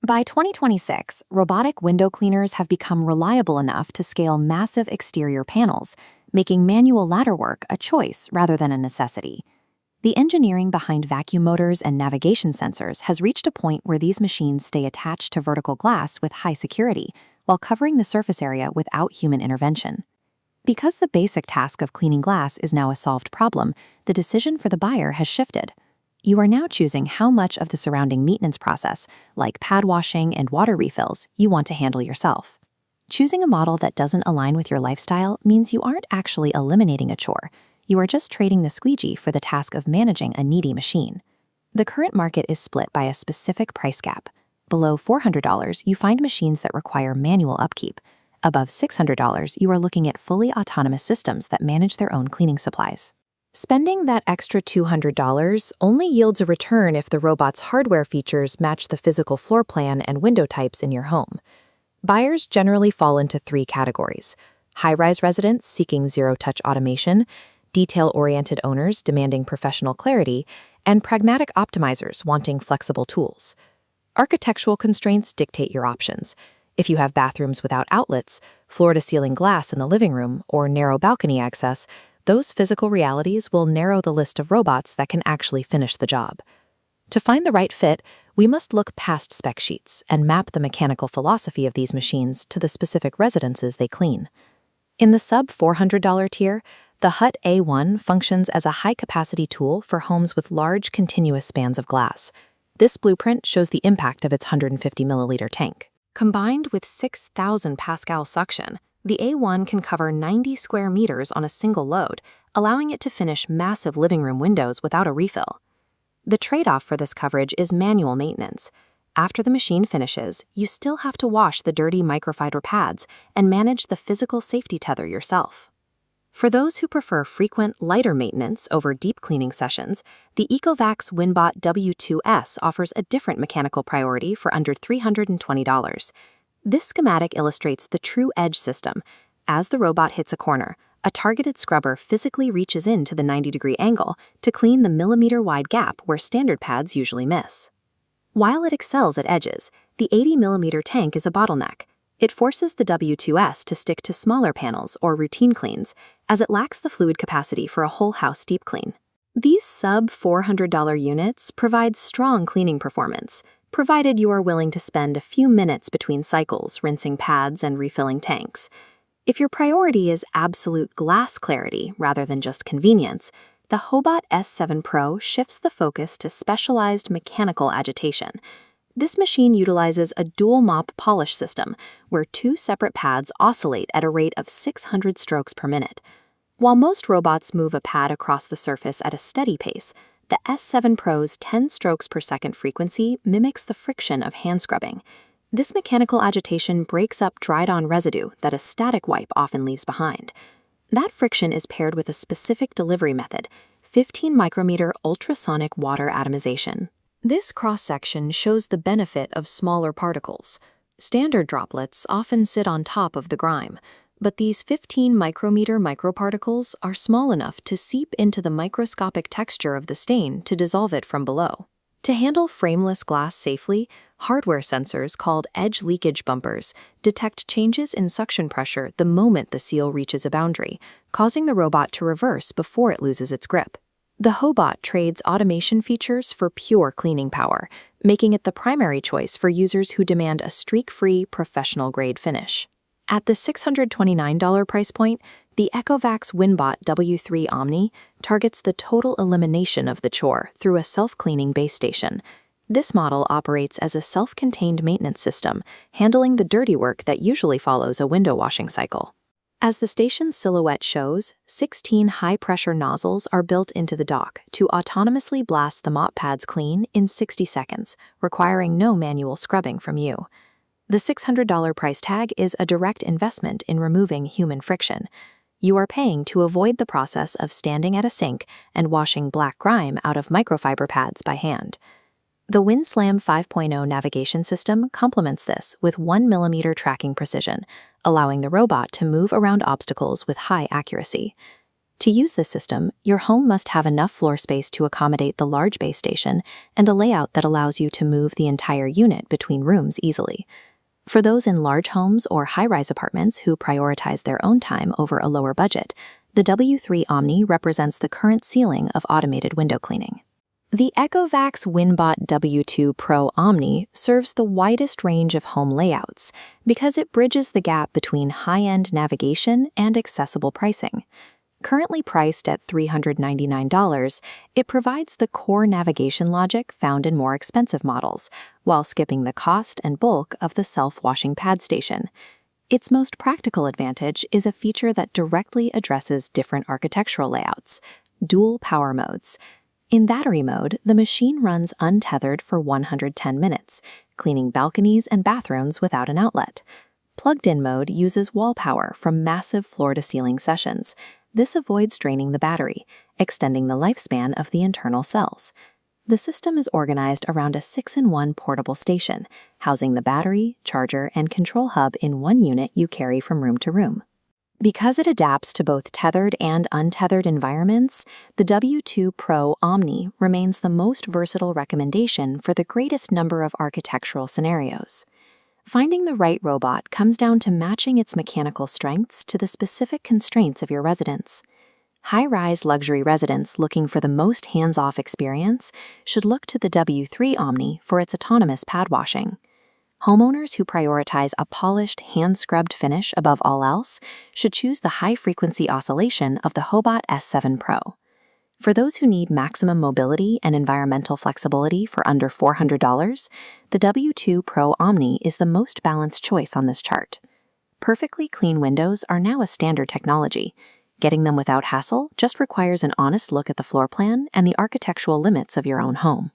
By 2026, robotic window cleaners have become reliable enough to scale massive exterior panels, making manual ladder work a choice rather than a necessity. The engineering behind vacuum motors and navigation sensors has reached a point where these machines stay attached to vertical glass with high security, while covering the surface area without human intervention. Because the basic task of cleaning glass is now a solved problem, the decision for the buyer has shifted. You are now choosing how much of the surrounding maintenance process, like pad washing and water refills, you want to handle yourself. Choosing a model that doesn't align with your lifestyle means you aren't actually eliminating a chore. You are just trading the squeegee for the task of managing a needy machine. The current market is split by a specific price gap. Below $400, you find machines that require manual upkeep. Above $600, you are looking at fully autonomous systems that manage their own cleaning supplies. Spending that extra $200 only yields a return if the robot's hardware features match the physical floor plan and window types in your home. Buyers generally fall into three categories: high-rise residents seeking zero-touch automation, detail-oriented owners demanding professional clarity, and pragmatic optimizers wanting flexible tools. Architectural constraints dictate your options. If you have bathrooms without outlets, floor-to-ceiling glass in the living room, or narrow balcony access, those physical realities will narrow the list of robots that can actually finish the job. To find the right fit, we must look past spec sheets and map the mechanical philosophy of these machines to the specific residences they clean. In the sub-$400 tier, the HUT A1 functions as a high-capacity tool for homes with large, continuous spans of glass. This blueprint shows the impact of its 150-milliliter tank. Combined with 6,000 Pascal suction, the A1 can cover 90 square meters on a single load, allowing it to finish massive living room windows without a refill. The trade-off for this coverage is manual maintenance. After the machine finishes, you still have to wash the dirty microfiber pads and manage the physical safety tether yourself. For those who prefer frequent, lighter maintenance over deep cleaning sessions, the Ecovacs Winbot W2S offers a different mechanical priority for under $320. This schematic illustrates the true edge system. As the robot hits a corner, a targeted scrubber physically reaches into the 90-degree angle to clean the millimeter-wide gap where standard pads usually miss. While it excels at edges, the 80-millimeter tank is a bottleneck. It forces the W2S to stick to smaller panels or routine cleans, as it lacks the fluid capacity for a whole house deep clean. These sub-$400 units provide strong cleaning performance, provided you are willing to spend a few minutes between cycles rinsing pads and refilling tanks. If your priority is absolute glass clarity rather than just convenience, the Hobot S7 Pro shifts the focus to specialized mechanical agitation. This machine utilizes a dual mop polish system, where two separate pads oscillate at a rate of 600 strokes per minute. While most robots move a pad across the surface at a steady pace, the S7 Pro's 10 strokes per second frequency mimics the friction of hand scrubbing. This mechanical agitation breaks up dried-on residue that a static wipe often leaves behind. That friction is paired with a specific delivery method, 15 micrometer ultrasonic water atomization. This cross-section shows the benefit of smaller particles. Standard droplets often sit on top of the grime, but these 15 micrometer microparticles are small enough to seep into the microscopic texture of the stain to dissolve it from below. To handle frameless glass safely, hardware sensors called edge leakage bumpers detect changes in suction pressure the moment the seal reaches a boundary, causing the robot to reverse before it loses its grip. The Hobot trades automation features for pure cleaning power, making it the primary choice for users who demand a streak-free, professional-grade finish. At the $629 price point, the Ecovacs Winbot W3 Omni targets the total elimination of the chore through a self-cleaning base station. This model operates as a self-contained maintenance system, handling the dirty work that usually follows a window washing cycle. As the station's silhouette shows, 16 high-pressure nozzles are built into the dock to autonomously blast the mop pads clean in 60 seconds, requiring no manual scrubbing from you. The $600 price tag is a direct investment in removing human friction. You are paying to avoid the process of standing at a sink and washing black grime out of microfiber pads by hand. The WinSlam 5.0 navigation system complements this with 1mm tracking precision, allowing the robot to move around obstacles with high accuracy. To use this system, your home must have enough floor space to accommodate the large base station and a layout that allows you to move the entire unit between rooms easily. For those in large homes or high-rise apartments who prioritize their own time over a lower budget, the W3 Omni represents the current ceiling of automated window cleaning. The Ecovacs Winbot W2 Pro Omni serves the widest range of home layouts because it bridges the gap between high-end navigation and accessible pricing. Currently priced at $399, it provides the core navigation logic found in more expensive models, while skipping the cost and bulk of the self-washing pad station. Its most practical advantage is a feature that directly addresses different architectural layouts: dual power modes. In battery mode, the machine runs untethered for 110 minutes, cleaning balconies and bathrooms without an outlet. Plugged-in mode uses wall power from massive floor-to-ceiling sessions. This avoids draining the battery, extending the lifespan of the internal cells. The system is organized around a 6-in-1 portable station, housing the battery, charger, and control hub in one unit you carry from room to room. Because it adapts to both tethered and untethered environments, the W2 Pro Omni remains the most versatile recommendation for the greatest number of architectural scenarios. Finding the right robot comes down to matching its mechanical strengths to the specific constraints of your residence. High-rise luxury residents looking for the most hands-off experience should look to the W3 Omni for its autonomous pad washing. Homeowners who prioritize a polished, hand-scrubbed finish above all else should choose the high-frequency oscillation of the Hobot S7 Pro. For those who need maximum mobility and environmental flexibility for under $400, the W2 Pro Omni is the most balanced choice on this chart. Perfectly clean windows are now a standard technology. Getting them without hassle just requires an honest look at the floor plan and the architectural limits of your own home.